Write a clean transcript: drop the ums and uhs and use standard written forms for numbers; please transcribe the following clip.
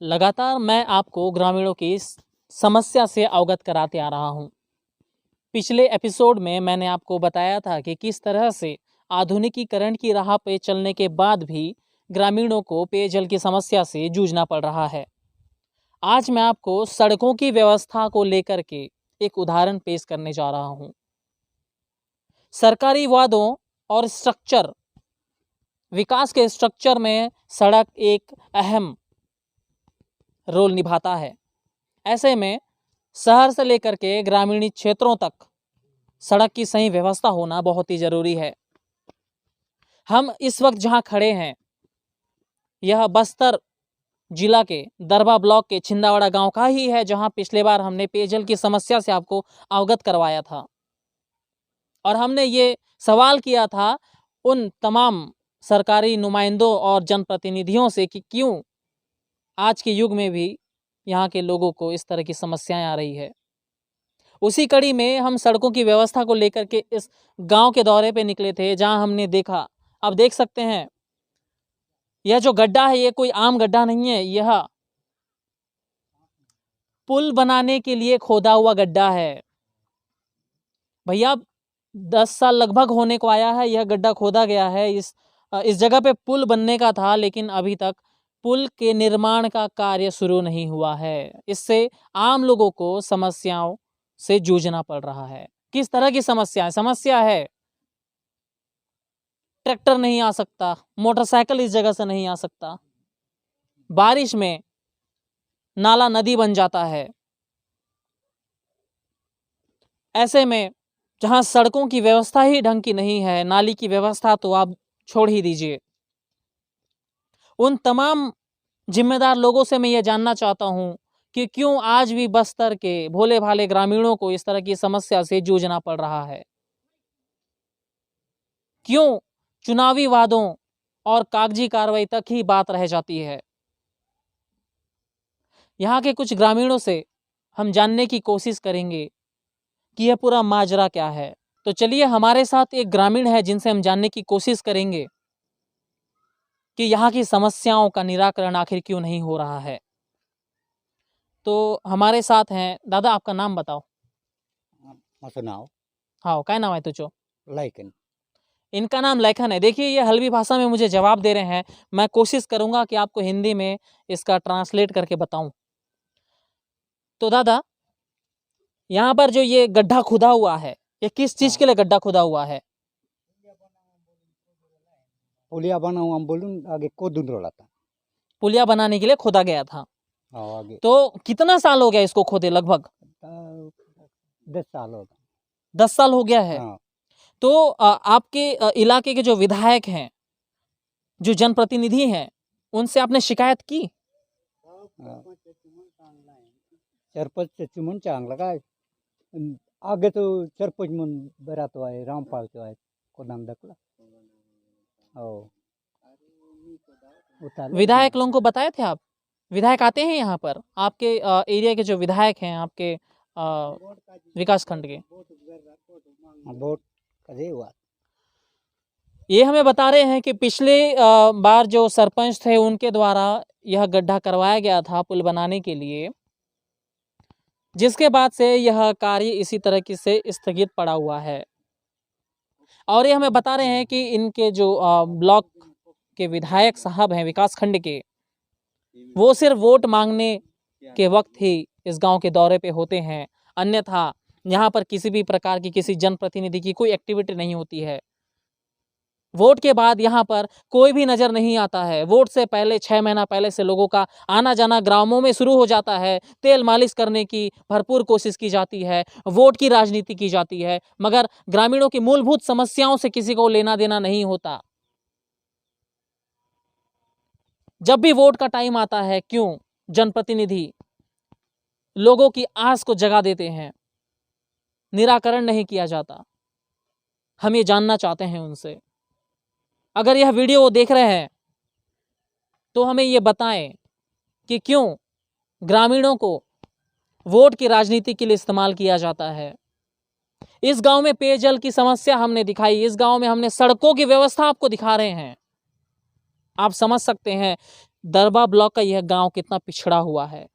लगातार मैं आपको ग्रामीणों की इस समस्या से अवगत कराते आ रहा हूं। पिछले एपिसोड में मैंने आपको बताया था कि किस तरह से आधुनिकीकरण की राह पे चलने के बाद भी ग्रामीणों को पेयजल की समस्या से जूझना पड़ रहा है। आज मैं आपको सड़कों की व्यवस्था को लेकर के एक उदाहरण पेश करने जा रहा हूं। सरकारी वादों और स्ट्रक्चर, विकास के स्ट्रक्चर में सड़क एक अहम रोल निभाता है। ऐसे में शहर से लेकर के ग्रामीण क्षेत्रों तक सड़क की सही व्यवस्था होना बहुत ही जरूरी है। हम इस वक्त जहां खड़े हैं यह बस्तर जिला के दरबा ब्लॉक के छिंदावाड़ा गांव का ही है, जहां पिछले बार हमने पेयजल की समस्या से आपको अवगत करवाया था और हमने ये सवाल किया था उन तमाम सरकारी नुमाइंदों और जनप्रतिनिधियों से कि क्यों आज के युग में भी यहाँ के लोगों को इस तरह की समस्याएं आ रही है। उसी कड़ी में हम सड़कों की व्यवस्था को लेकर के इस गांव के दौरे पे निकले थे, जहां हमने देखा, अब देख सकते हैं यह जो गड्ढा है ये कोई आम गड्ढा नहीं है, यह पुल बनाने के लिए खोदा हुआ गड्ढा है। भैया 10 साल लगभग होने को आया है, यह गड्ढा खोदा गया है। इस जगह पे पुल बनने का था, लेकिन अभी तक पुल के निर्माण का कार्य शुरू नहीं हुआ है। इससे आम लोगों को समस्याओं से जूझना पड़ रहा है। किस तरह की समस्या है ट्रैक्टर नहीं आ सकता, मोटरसाइकिल इस जगह से नहीं आ सकता, बारिश में नाला नदी बन जाता है। ऐसे में जहां सड़कों की व्यवस्था ही ढंग की नहीं है, नाली की व्यवस्था तो आप छोड़ ही दीजिए। उन तमाम जिम्मेदार लोगों से मैं ये जानना चाहता हूं कि क्यों आज भी बस्तर के भोले भाले ग्रामीणों को इस तरह की समस्या से जूझना पड़ रहा है। क्यों चुनावी वादों और कागजी कार्रवाई तक ही बात रह जाती है। यहाँ के कुछ ग्रामीणों से हम जानने की कोशिश करेंगे कि यह पूरा माजरा क्या है। तो चलिए, हमारे साथ एक ग्रामीण है जिनसे हम जानने की कोशिश करेंगे कि यहाँ की समस्याओं का निराकरण आखिर क्यों नहीं हो रहा है। तो हमारे साथ हैं दादा, आपका नाम बताओ। नाव हाँ, क्या नाम है तुझो? लाइकन। इनका नाम लेखन है। देखिए, ये हल्बी भाषा में मुझे जवाब दे रहे हैं। मैं कोशिश करूंगा कि आपको हिंदी में इसका ट्रांसलेट करके बताऊं। तो दादा, यहाँ पर जो ये गड्ढा खुदा हुआ है, ये किस चीज के लिए गड्ढा खुदा हुआ है? पुलिया बनाऊ हम बोलूं आगे को दूर रोला था। पुलिया बनाने के लिए खोदा गया था। आगे तो कितना साल हो गया इसको खोदे? लगभग 10 साल हो गए। 10 साल हो गया है। हाँ। तो आपके इलाके के जो विधायक हैं, जो जनप्रतिनिधि हैं, उनसे आपने शिकायत की? सरपंच से चुमन चांग लगा आगे तो सरपंच मन बरा तो आए रामपाल तो आए को नाम दकला। ओ विधायक लोगों को बताए थे आप? विधायक आते हैं यहाँ पर? आपके एरिया के जो विधायक हैं आपके विकास खंड के, वोट करे हुआ ये हमें बता रहे हैं कि पिछले बार जो सरपंच थे उनके द्वारा यह गड्ढा करवाया गया था पुल बनाने के लिए, जिसके बाद से यह कार्य इसी तरह की से स्थगित पड़ा हुआ है। और ये हमें बता रहे हैं कि इनके जो ब्लॉक के विधायक साहब हैं विकास खंड के, वो सिर्फ वोट मांगने के वक्त ही इस गांव के दौरे पे होते हैं, अन्यथा यहाँ पर किसी भी प्रकार की किसी जनप्रतिनिधि की कोई एक्टिविटी नहीं होती है। वोट के बाद यहाँ पर कोई भी नजर नहीं आता है। वोट से पहले 6 महीना पहले से लोगों का आना जाना ग्रामों में शुरू हो जाता है। तेल मालिश करने की भरपूर कोशिश की जाती है, वोट की राजनीति की जाती है, मगर ग्रामीणों की मूलभूत समस्याओं से किसी को लेना देना नहीं होता। जब भी वोट का टाइम आता है, क्यों जनप्रतिनिधि लोगों की आस को जगा देते हैं, निराकरण नहीं किया जाता। हम ये जानना चाहते हैं उनसे। अगर यह वीडियो वो देख रहे हैं तो हमें ये बताएं कि क्यों ग्रामीणों को वोट की राजनीति के लिए इस्तेमाल किया जाता है। इस गांव में पेयजल की समस्या हमने दिखाई, इस गांव में हमने सड़कों की व्यवस्था आपको दिखा रहे हैं। आप समझ सकते हैं दरबा ब्लॉक का यह गांव कितना पिछड़ा हुआ है।